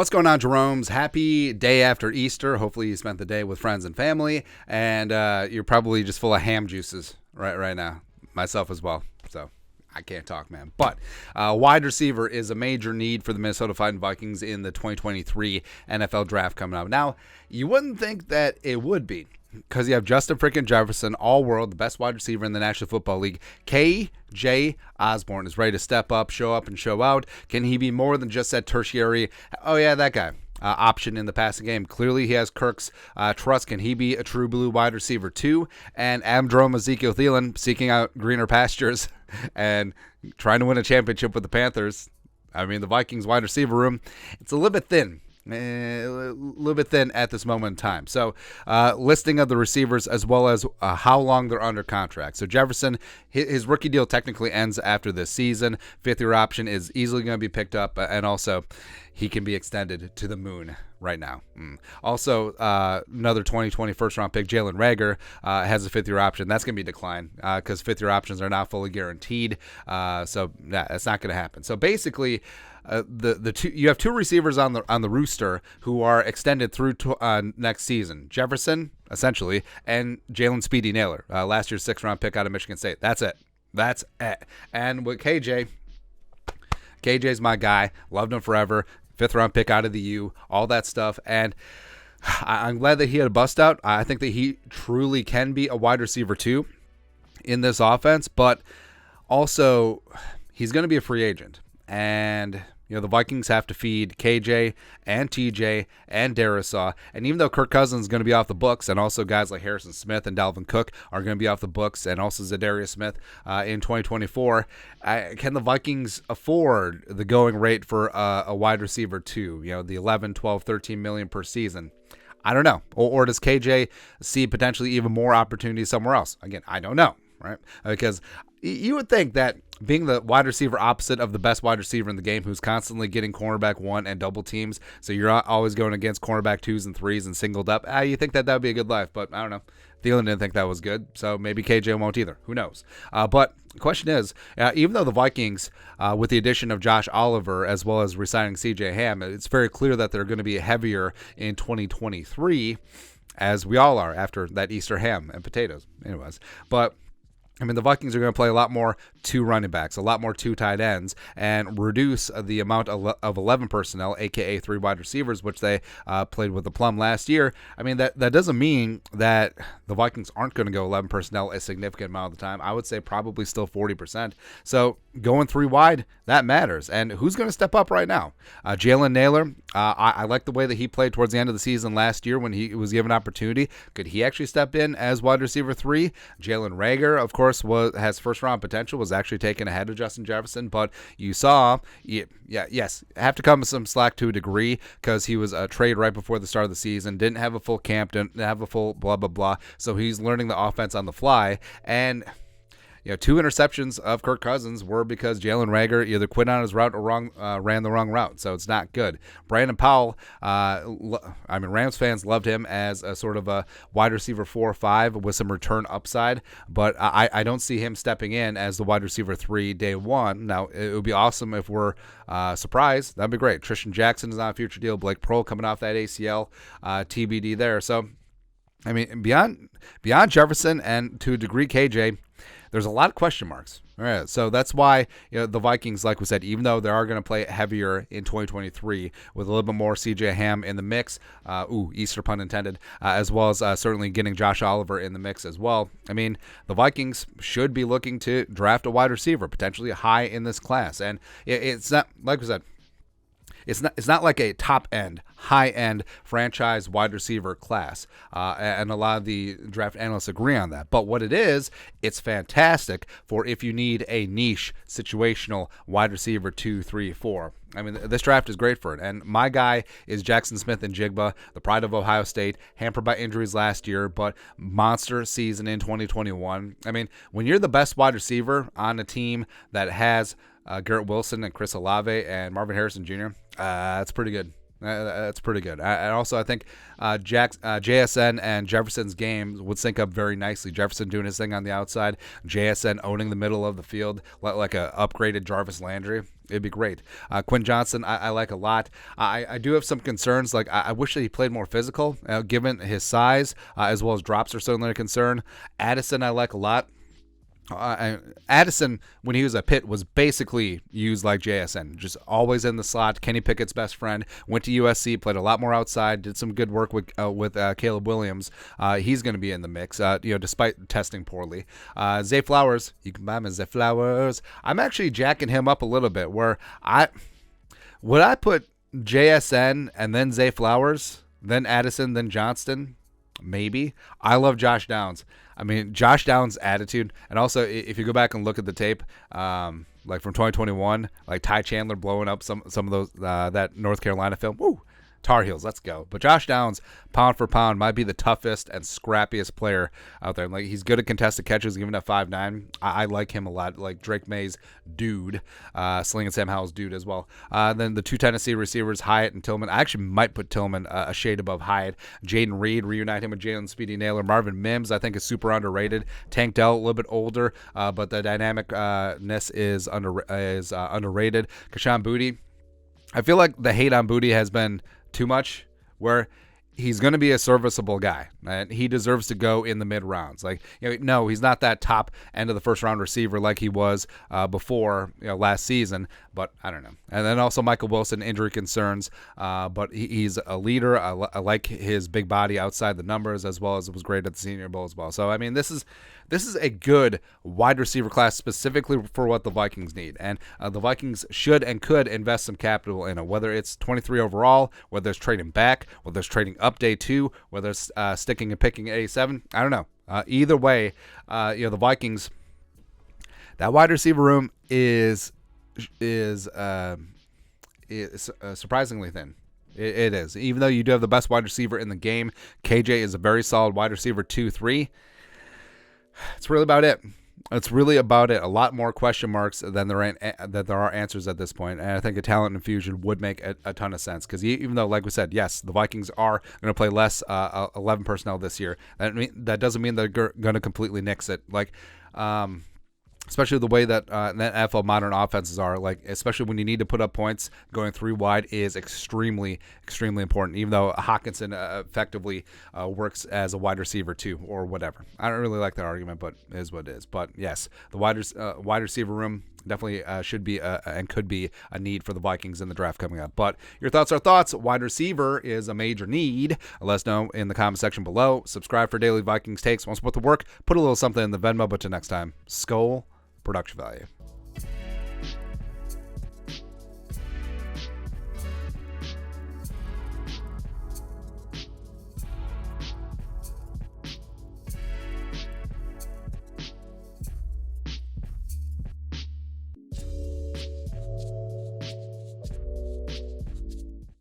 What's going on, Jerome's? Happy day after Easter. Hopefully you spent the day with friends and family, and you're probably just full of ham juices right now. Myself as well. So I can't talk, man. But wide receiver is a major need for the Minnesota Vikings in the 2023 NFL draft coming up. Now, you wouldn't think that it would be, because you have Justin freaking Jefferson, all-world, the best wide receiver in the National Football League. KJ Osborne is ready to step up, show out. Can he be more than just that tertiary, oh yeah, that guy, option in the passing game? Clearly he has Kirk's trust. Can he be a true blue wide receiver too? And Jerome Ezekiel Thielen, seeking out greener pastures and trying to win a championship with the Panthers. I mean, the Vikings wide receiver room, it's a little bit thin. A little bit thin at this moment in time. So listing of the receivers as well as how long they're under contract. So Jefferson, his rookie deal technically ends after this season. Fifth-year option is easily going to be picked up, and also he can be extended to the moon right now. Also, another 2020 first-round pick, Jalen Reagor, has a fifth-year option. That's going to be declined because fifth-year options are not fully guaranteed. So that's not going to happen. So basically, you have two receivers on the rooster who are extended through next season. Jefferson, essentially, and Jalen Speedy Naylor, last year's sixth-round pick out of Michigan State. That's it. And with KJ's my guy. Loved him forever. Fifth-round pick out of the U, all that stuff. And I'm glad that he had a bust out. I think that he truly can be a wide receiver too in this offense, but also he's going to be a free agent. And the Vikings have to feed KJ and TJ and Darisaw. And even though Kirk Cousins is going to be off the books, and also guys like Harrison Smith and Dalvin Cook are going to be off the books, and also Zadarius Smith in 2024, can the Vikings afford the going rate for a wide receiver too? The 11, 12, 13 million per season. I don't know. Or does KJ see potentially even more opportunities somewhere else? Again, I don't know, right? Because you would think that being the wide receiver opposite of the best wide receiver in the game, who's constantly getting cornerback one and double teams, so you're always going against cornerback twos and threes and singled up, you think that would be a good life, but I don't know. Thielen didn't think that was good, so maybe KJ won't either. Who knows? But the question is, even though the Vikings, with the addition of Josh Oliver as well as re-signing CJ Ham, it's very clear that they're going to be heavier in 2023, as we all are after that Easter ham and potatoes. Anyways, but I mean, the Vikings are going to play a lot more two running backs, a lot more two tight ends, and reduce the amount of 11 personnel, a.k.a. three wide receivers, which they played with the Plum last year. I mean, that doesn't mean that the Vikings aren't going to go 11 personnel a significant amount of the time. I would say probably still 40%. So going three wide, that matters. And who's going to step up right now? Jalen Naylor, I like the way that he played towards the end of the season last year when he was given opportunity. Could he actually step in as wide receiver 3? Jalen Reagor, of course, has first-round potential, was actually taken ahead of Justin Jefferson, but you saw, have to come with some slack to a degree because he was a trade right before the start of the season, didn't have a full camp, didn't have a full blah, blah, blah, so he's learning the offense on the fly, and two interceptions of Kirk Cousins were because Jalen Reagor either quit on his route or ran the wrong route. So it's not good. Brandon Powell, Rams fans loved him as a sort of a wide receiver 4 or 5 with some return upside, but I don't see him stepping in as the wide receiver 3 day one. Now, it would be awesome if we're surprised. That'd be great. Tristan Jackson is on a future deal. Blake Pearl coming off that ACL, TBD there. So, I mean, beyond Jefferson and to a degree KJ, there's a lot of question marks. All right, so that's why the Vikings, like we said, even though they are going to play heavier in 2023 with a little bit more CJ Ham in the mix, Easter pun intended, as well as certainly getting Josh Oliver in the mix as well. I mean, the Vikings should be looking to draft a wide receiver, potentially high in this class, and it's not, like we said, it's not like a top-end, high-end franchise wide receiver class, and a lot of the draft analysts agree on that. But what it is, it's fantastic for if you need a niche, situational wide receiver 2, 3, 4. I mean, this draft is great for it. And my guy is Jackson Smith-Njigba, the pride of Ohio State, hampered by injuries last year, but monster season in 2021. I mean, when you're the best wide receiver on a team that has Garrett Wilson and Chris Olave and Marvin Harrison Jr., that's pretty good. That's pretty good. And also, I think JSN and Jefferson's games would sync up very nicely. Jefferson doing his thing on the outside, JSN owning the middle of the field like a upgraded Jarvis Landry. It'd be great. Quinn Johnson, I like a lot. I do have some concerns. Like I wish that he played more physical, given his size, as well as drops are certainly a concern. Addison, I like a lot. Addison, when he was at Pitt, was basically used like JSN, just always in the slot. Kenny Pickett's best friend. Went to USC, played a lot more outside, did some good work with Caleb Williams. He's going to be in the mix, despite testing poorly. Zay Flowers, you can buy him as Zay Flowers. I'm actually jacking him up a little bit. Where would I put JSN and then Zay Flowers, then Addison, then Johnston? Maybe. I love Josh Downs. I mean, Josh Downs' attitude, and also if you go back and look at the tape, like from 2021, like Ty Chandler blowing up some of those that North Carolina film. Woo! Tar Heels, let's go. But Josh Downs, pound for pound, might be the toughest and scrappiest player out there. Like he's good at contested catches, given at 5'9". I like him a lot. Like Drake May's dude, Sling and Sam Howell's dude as well. Then the two Tennessee receivers, Hyatt and Tillman. I actually might put Tillman a shade above Hyatt. Jaden Reed, reunite him with Jalen Speedy Naylor. Marvin Mims, I think, is super underrated. Tank Dell, a little bit older, but the dynamicness is underrated. Kashawn Boutte, I feel like the hate on Boutte has been too much, where he's going to be a serviceable guy and he deserves to go in the mid rounds. Like, no, he's not that top end of the first round receiver like he was before last season, but I don't know. And then also Michael Wilson, injury concerns, but he's a leader. I like his big body outside the numbers, as well as it was great at the Senior Bowl as well. So I mean, this is a good wide receiver class specifically for what the Vikings need. And the Vikings should and could invest some capital in it, whether it's 23 overall, whether it's trading back, whether it's trading up day 2, whether it's sticking and picking 87. I don't know. Either way, the Vikings, that wide receiver room is surprisingly thin. It is. Even though you do have the best wide receiver in the game, KJ is a very solid wide receiver 2-3. It's really about it. A lot more question marks than there are answers at this point. And I think a talent infusion would make a ton of sense. Because even though, like we said, yes, the Vikings are going to play less 11 personnel this year. That doesn't mean they're going to completely nix it. Like, especially the way that NFL modern offenses are, like, especially when you need to put up points, going 3 wide is extremely, extremely important, even though Hockenson effectively works as a wide receiver too, or whatever. I don't really like that argument, but it is what it is. But yes, the wide receiver room definitely should be and could be a need for the Vikings in the draft coming up. But your thoughts are thoughts. Wide receiver is a major need. Let us know in the comment section below. Subscribe for daily Vikings takes. Want to support the work? Put a little something in the Venmo. But till next time, Skull Production Value.